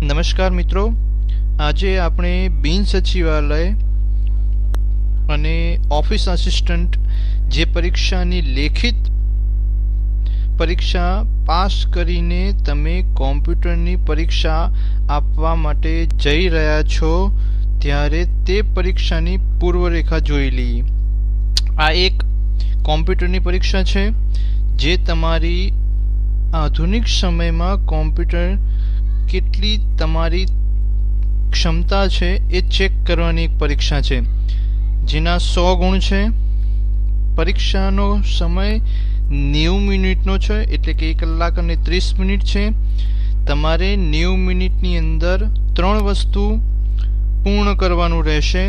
નમસ્કાર મિત્રો, આજે આપણે બિન સચિવાલય અને ઓફિસ આસિસ્ટન્ટ જે પરીક્ષાની લેખિત પરીક્ષા પાસ કરીને તમે કોમ્પ્યુટરની પરીક્ષા આપવા માટે જઈ રહ્યા છો ત્યારે તે પરીક્ષાની પૂર્વરેખા જોઈ લઈએ। આ એક કોમ્પ્યુટરની પરીક્ષા છે જે તમારી આધુનિક સમયમાં કોમ્પ્યુટર કેટલી તમારી ક્ષમતા છે એ ચેક કરવાની એક પરીક્ષા છે, જેના 100 ગુણ છે। પરીક્ષાનો સમય 90 મિનિટનો છે, એટલે કે 1 કલાક અને 30 મિનિટ છે। તમારે 90 મિનિટની અંદર 3 વસ્તુ પૂર્ણ કરવાનું રહેશે।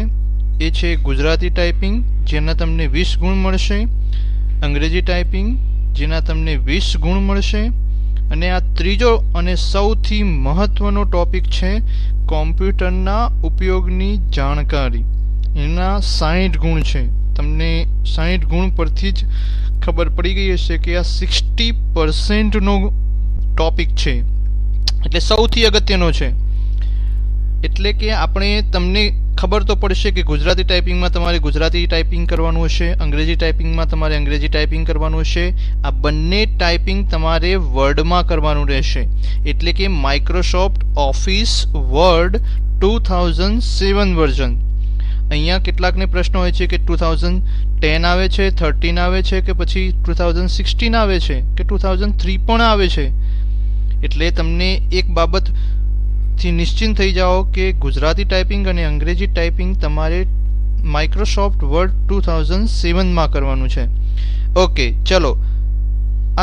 એ છે ગુજરાતી ટાઈપિંગ, જેના તમને 20 ગુણ મળશે, અંગ્રેજી ટાઈપિંગ જેના તમને 20 ગુણ મળશે, અને આ ત્રીજો અને સૌથી મહત્વનો ટોપિક છે કોમ્પ્યુટરના ઉપયોગની જાણકારી, એના 60 ગુણ છે। તમને 60 ગુણ પરથી જ ખબર પડી ગઈ હશે કે આ 60%નો ટોપિક છે, એટલે સૌથી અગત્યનો છે। એટલે કે આપણે તમને ખબર તો પડશે કે ગુજરાતી ટાઈપિંગમાં તમારે ગુજરાતી ટાઈપિંગ કરવાનું હશે, અંગ્રેજી ટાઈપિંગમાં તમારે અંગ્રેજી ટાઈપિંગ કરવાનું હશે। આ બંને ટાઈપિંગ તમારે વર્ડમાં કરવાનું રહેશે, એટલે કે માઇક્રોસોફ્ટ ઓફિસ વર્ડ 2007 વર્ઝન। અહીંયા કેટલાકને પ્રશ્ન હોય છે કે 2010 આવે છે, 13 આવે છે, કે પછી 2016 આવે છે, કે 2003 પણ આવે છે। એટલે તમને એક બાબત થી નિશ્ચિંત થઈ જાઓ કે ગુજરાતી ટાઈપિંગ અને અંગ્રેજી ટાઈપિંગ તમારે માઇક્રોસોફ્ટ વર્ડ 2007 માં કરવાનું છે। ઓકે, ચલો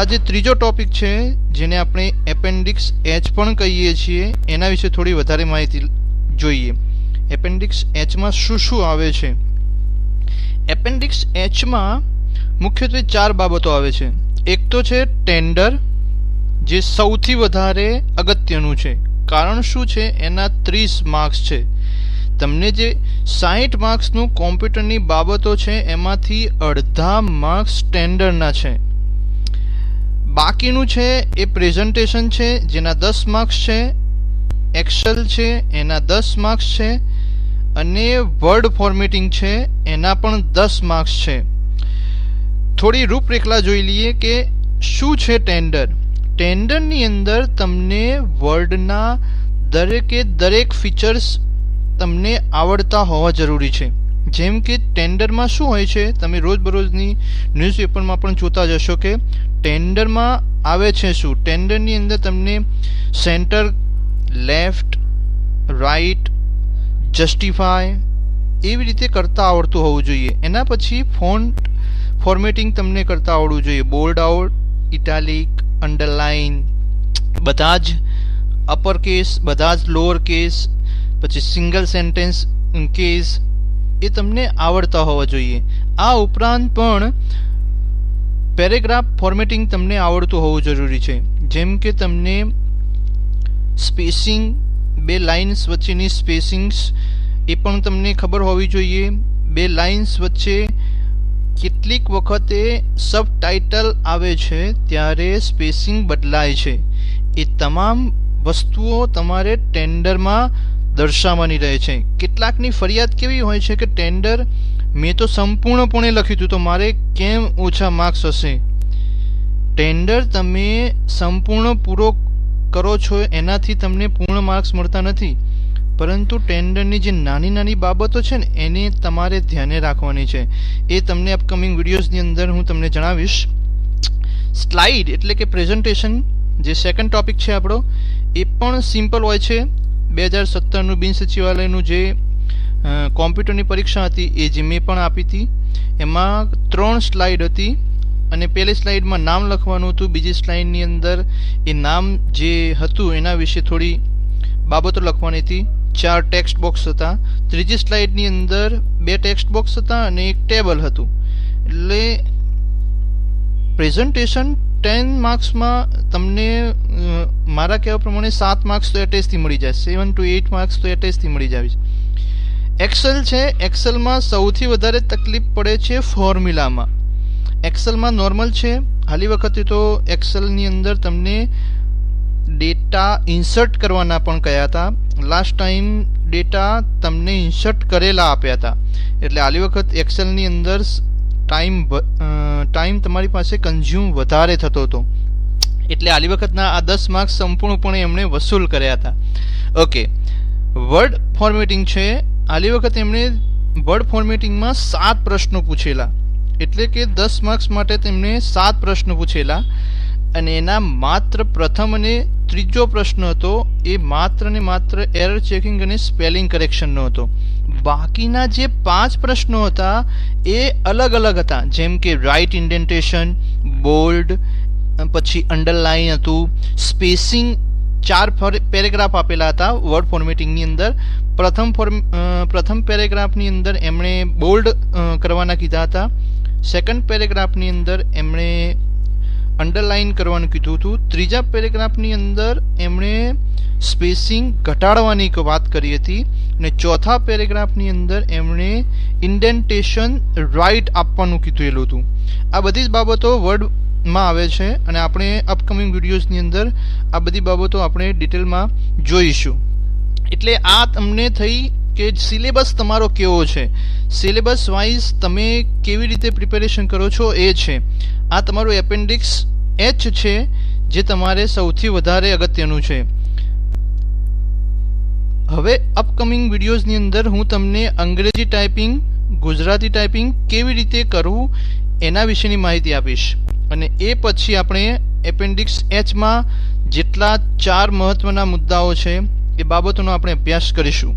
આ જે ત્રીજો ટોપિક છે જેને આપણે એપેન્ડિક્સ એચ પણ કહીએ છીએ, એના વિશે થોડી વધારે માહિતી જોઈએ। એપેન્ડિક્સ એચમાં શું શું આવે છે? એપેન્ડિક્સ એચમાં મુખ્યત્વે 4 બાબતો આવે છે। એક તો છે ટેન્ડર, જે સૌથી વધારે અગત્યનું છે। કારણ શું છે? એના 30 માર્ક્સ છે। તમને જે 60 માર્ક્સનું કોમ્પ્યુટરની બાબતો છે એમાંથી અડધા માર્ક્સ સ્ટેન્ડર્ડના છે। બાકીનું છે એ પ્રેઝન્ટેશન છે, જેના 10 માર્ક્સ છે, એક્સેલ છે એના 10 માર્ક્સ છે, અને વર્ડ ફોર્મેટિંગ છે એના પણ 10 માર્ક્સ છે। થોડી રૂપરેખા જોઈ લઈએ કે શું છે ટેન્ડર। ટેન્ડરની અંદર તમને વર્ડના દરેકે દરેક ફીચર્સ તમને આવડતા હોવા જરૂરી છે। જેમ કે ટેન્ડરમાં શું હોય છે, તમે રોજબરોજની ન્યૂઝપેપરમાં પણ જોતા જ હશો કે ટેન્ડરમાં આવે છે શું। ટેન્ડરની અંદર તમને સેન્ટર, લેફ્ટ, રાઈટ, જસ્ટિફાય એવી રીતે કરતા આવડતું હોવું જોઈએ। એના પછી ફોન્ટ ફોર્મેટિંગ તમને કરતા આવડવું જોઈએ, બોલ્ડ આઉટ, ઇટાલિક, અંડરલાઇન, બધા જ અપર કેસ, બધા જ લોઅર કેસ, પછી સિંગલ સેન્ટેન્સ કેસ એ તમને આવડતા હોવા જોઈએ। આ ઉપરાંત પણ પેરેગ્રાફ ફોર્મેટિંગ તમને આવડતું હોવું જરૂરી છે। જેમ કે તમને સ્પેસિંગ, 2 લાઇન્સ વચ્ચેની સ્પેસિંગ્સ એ પણ તમને ખબર હોવી જોઈએ। 2 લાઇન્સ વચ્ચે કેટલીક વખતે સબ ટાઇટલ આવે છે ત્યારે સ્પેસિંગ બદલાય છે। એ તમામ વસ્તુઓ તમારે ટેન્ડરમાં દર્શાવવાની રહે છે। કેટલાકની ફરિયાદ કેવી હોય છે કે ટેન્ડર મેં તો સંપૂર્ણપણે લખ્યું હતું તો મારે કેમ ઓછા માર્ક્સ હશે। ટેન્ડર તમે સંપૂર્ણ પૂરો કરો છો એનાથી તમને પૂર્ણ માર્ક્સ મળતા નથી, પરંતુ ટેન્ડરની જે નાની નાની બાબતો છે ને એને તમારે ધ્યાને રાખવાની છે। એ તમને અપકમિંગ વિડીયોઝની અંદર હું તમને જણાવીશ। સ્લાઇડ એટલે કે પ્રેઝન્ટેશન, જે સેકન્ડ ટોપિક છે આપણો, એ પણ સિમ્પલ હોય છે। 2017નું બિન સચિવાલયનું જે કોમ્પ્યુટરની પરીક્ષા હતી એ જે મેં પણ આપી હતી, એમાં 3 સ્લાઇડ હતી, અને પહેલી સ્લાઇડમાં નામ લખવાનું હતું, બીજી સ્લાઇડની અંદર એ નામ જે હતું એના વિશે થોડી બાબતો લખવાની હતી, 4 ટેક્સ્ટ બોક્સ હતા, ત્રીજી સ્લાઇડની અંદર 2 ટેક્સ્ટ બોક્સ હતા અને એક ટેબલ હતું। એટલે પ્રેઝન્ટેશન 10 માર્ક્સમાં તમને મારા કહેવા પ્રમાણે 7 માર્ક્સ તો એટેચથી મળી જાય, 7 to 8 માર્ક્સ તો એટેચથી મળી જાય। એક્સેલ છે, એક્સેલમાં સૌથી વધારે તકલીફ પડે છે ફોર્મ્યુલામાં। એક્સેલમાં નોર્મલ છે, હાલી વખતે તો એક્સેલની અંદર તમને ડેટા ઇન્સર્ટ કરવાના પણ કહ્યા હતા. લાસ્ટ ટાઈમ ડેટા તમને ઇન્સર્ટ કરેલા આપ્યા હતા. એટલે આલી વખત એક્સેલની અંદર ટાઈમ તમારી પાસે કન્ઝ્યુમ વધારે થતો હતો. એટલે આલી વખતના આ 10 માર્ક્સ સંપૂર્ણપણે એમણે વસૂલ કર્યા હતા. ઓકે, વર્ડ ફોર્મેટિંગ છે. આલી વખત એમણે વર્ડ ફોર્મેટિંગમાં 7 પ્રશ્નો પૂછેલા. એટલે કે 10 માર્ક્સ માટે તેમણે 7 પ્રશ્નો પૂછેલા અને એના માત્ર પ્રથમ અને ત્રીજો પ્રશ્ન હતો એ માત્ર ને માત્ર એરર ચેકિંગ અને સ્પેલિંગ કરેક્શનનો હતો. બાકીના જે 5 પ્રશ્નો હતા એ અલગ અલગ હતા. જેમ કે રાઇટ ઇન્ડેન્ટેશન, બોલ્ડ, પછી અંડરલાઇન હતું, સ્પેસિંગ. 4 પેરેગ્રાફ આપેલા હતા વર્ડ ફોર્મેટિંગની અંદર. પ્રથમ પેરેગ્રાફની અંદર એમણે બોલ્ડ કરવાના કીધા હતા. સેકન્ડ પેરેગ્રાફની અંદર એમણે અંડરલાઇન કરવાનું કીધું હતું. ત્રીજા પેરેગ્રાફની અંદર એમણે સ્પેસિંગ ઘટાડવાની વાત કરી હતી અને ચોથા પેરેગ્રાફની અંદર એમણે ઇન્ડેન્ટેશન રાઇટ આપવાનું કીધેલું હતું. આ બધી જ બાબતો વર્ડમાં આવે છે અને આપણે અપકમિંગ વિડીયોઝની અંદર આ બધી બાબતો આપણે ડિટેલમાં જોઈશું. એટલે આ તમને થઈ કે સિલેબસ તમારો કેવો છે, સિલેબસ વાઇઝ તમે કેવી રીતે પ્રિપેરેશન કરો છો એ છે. આ તમારું એપેન્ડિક્સ એચ છે જે તમારે સૌથી વધારે અગત્યનું છે. હવે અપકમિંગ વિડીયોઝની અંદર હું તમને અંગ્રેજી ટાઈપિંગ, ગુજરાતી ટાઈપિંગ કેવી રીતે કરવું એના વિશેની માહિતી આપીશ અને એ પછી આપણે એપેન્ડિક્સ એચમાં જેટલા 4 મહત્વના મુદ્દાઓ છે એ બાબતોનો આપણે અભ્યાસ કરીશું.